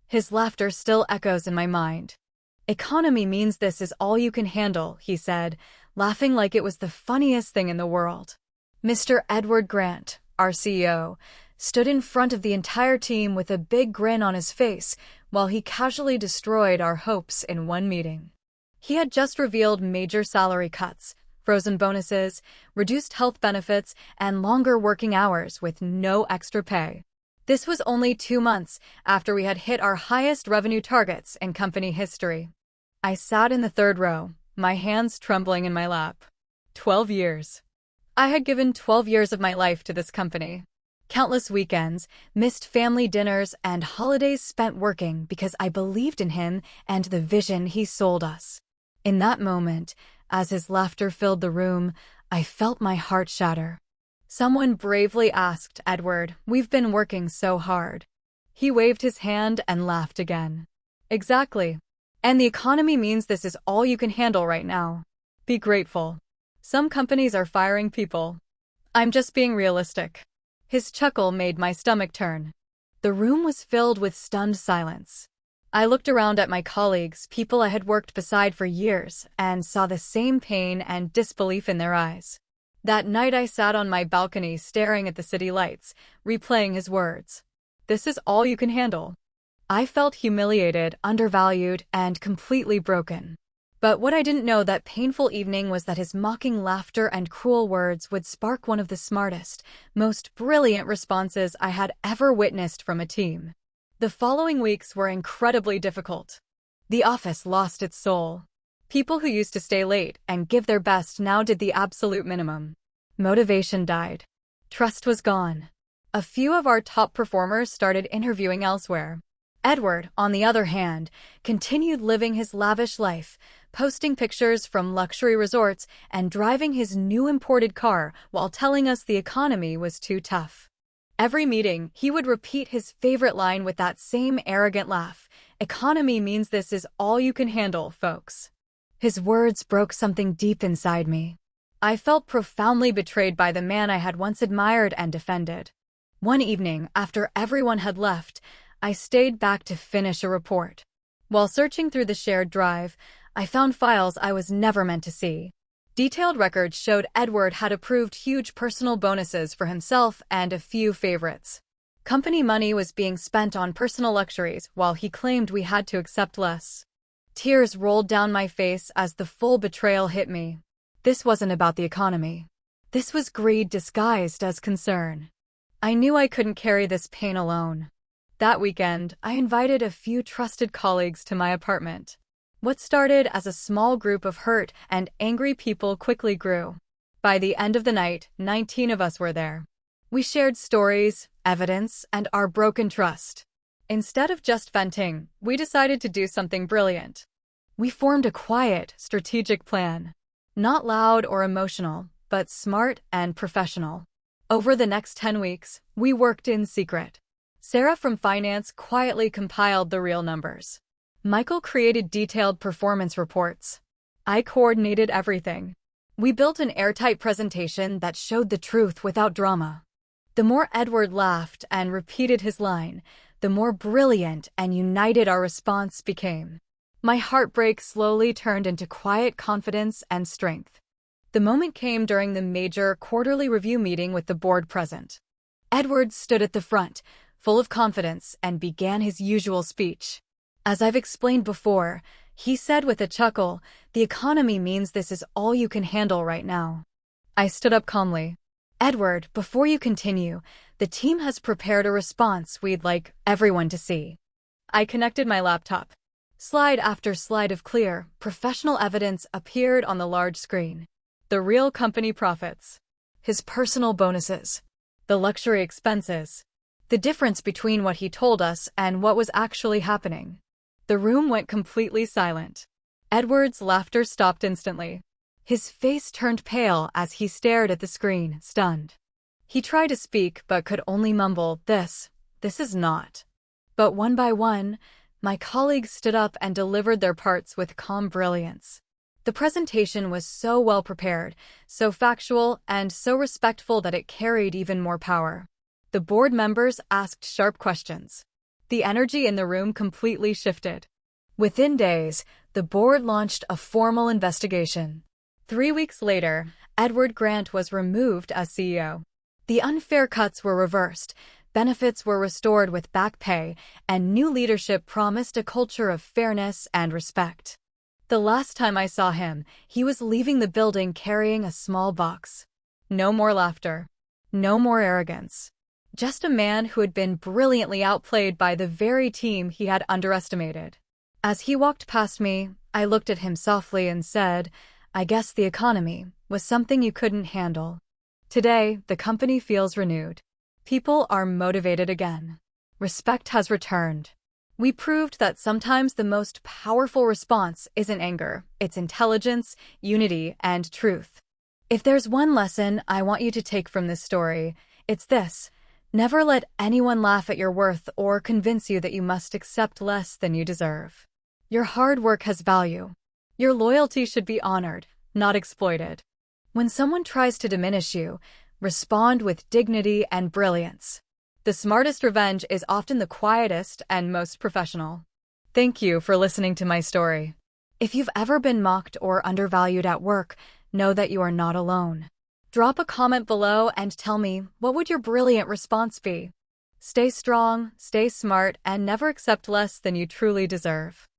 His laughter still echoes in my mind. "Economy means this is all you can handle," he said, laughing like it was the funniest thing in the world. Mr. Edward Grant, our CEO, stood in front of the entire team with a big grin on his face while he casually destroyed our hopes in one meeting. He had just revealed major salary cuts, frozen bonuses, reduced health benefits, and longer working hours with no extra pay. This was only 2 months after we had hit our highest revenue targets in company history. I sat in the third row, my hands trembling in my lap. 12 years. I had given 12 years of my life to this company. Countless weekends, missed family dinners, and holidays spent working because I believed in him and the vision he sold us. In that moment, as his laughter filled the room, I felt my heart shatter. Someone bravely asked Edward, "We've been working so hard." He waved his hand and laughed again. "Exactly. And the economy means this is all you can handle right now. Be grateful. Some companies are firing people. I'm just being realistic." His chuckle made my stomach turn. The room was filled with stunned silence. I looked around at my colleagues, people I had worked beside for years, and saw the same pain and disbelief in their eyes. That night I sat on my balcony staring at the city lights, replaying his words. "This is all you can handle." I felt humiliated, undervalued, and completely broken. But what I didn't know that painful evening was that his mocking laughter and cruel words would spark one of the smartest, most brilliant responses I had ever witnessed from a team. The following weeks were incredibly difficult. The office lost its soul. People who used to stay late and give their best now did the absolute minimum. Motivation died. Trust was gone. A few of our top performers started interviewing elsewhere. Edward, on the other hand, continued living his lavish life, posting pictures from luxury resorts and driving his new imported car while telling us the economy was too tough. Every meeting, he would repeat his favorite line with that same arrogant laugh. "Economy means this is all you can handle, folks." His words broke something deep inside me. I felt profoundly betrayed by the man I had once admired and defended. One evening, after everyone had left, I stayed back to finish a report. While searching through the shared drive, I found files I was never meant to see. Detailed records showed Edward had approved huge personal bonuses for himself and a few favorites. Company money was being spent on personal luxuries while he claimed we had to accept less. Tears rolled down my face as the full betrayal hit me. This wasn't about the economy. This was greed disguised as concern. I knew I couldn't carry this pain alone. That weekend, I invited a few trusted colleagues to my apartment. What started as a small group of hurt and angry people quickly grew. By the end of the night, 19 of us were there. We shared stories, evidence, and our broken trust. Instead of just venting, we decided to do something brilliant. We formed a quiet, strategic plan. Not loud or emotional, but smart and professional. Over the next 10 weeks, we worked in secret. Sarah from finance quietly compiled the real numbers. Michael created detailed performance reports. I coordinated everything. We built an airtight presentation that showed the truth without drama. The more Edward laughed and repeated his line, the more brilliant and united our response became. My heartbreak slowly turned into quiet confidence and strength. The moment came during the major quarterly review meeting with the board present. Edward stood at the front, full of confidence, and began his usual speech. As I've explained before, he said with a chuckle, "The economy means this is all you can handle right now." I stood up calmly. "Edward, before you continue, the team has prepared a response we'd like everyone to see." I connected my laptop. Slide after slide of clear, professional evidence appeared on the large screen. The real company profits. His personal bonuses. The luxury expenses. The difference between what he told us and what was actually happening. The room went completely silent. Edward's laughter stopped instantly. His face turned pale as he stared at the screen, stunned. He tried to speak but could only mumble, this is not." But one by one, my colleagues stood up and delivered their parts with calm brilliance. The presentation was so well prepared, so factual, and so respectful that it carried even more power. The board members asked sharp questions. The energy in the room completely shifted. Within days, the board launched a formal investigation. 3 weeks later, Edward Grant was removed as CEO. The unfair cuts were reversed, benefits were restored with back pay, and new leadership promised a culture of fairness and respect. The last time I saw him, he was leaving the building carrying a small box. No more laughter. No more arrogance. Just a man who had been brilliantly outplayed by the very team he had underestimated. As he walked past me, I looked at him softly and said, "I guess the economy was something you couldn't handle." Today, the company feels renewed. People are motivated again. Respect has returned. We proved that sometimes the most powerful response isn't anger, it's intelligence, unity, and truth. If there's one lesson I want you to take from this story, it's this: never let anyone laugh at your worth or convince you that you must accept less than you deserve. Your hard work has value. Your loyalty should be honored, not exploited. When someone tries to diminish you, respond with dignity and brilliance. The smartest revenge is often the quietest and most professional. Thank you for listening to my story. If you've ever been mocked or undervalued at work, know that you are not alone. Drop a comment below and tell me, what would your brilliant response be? Stay strong, stay smart, and never accept less than you truly deserve.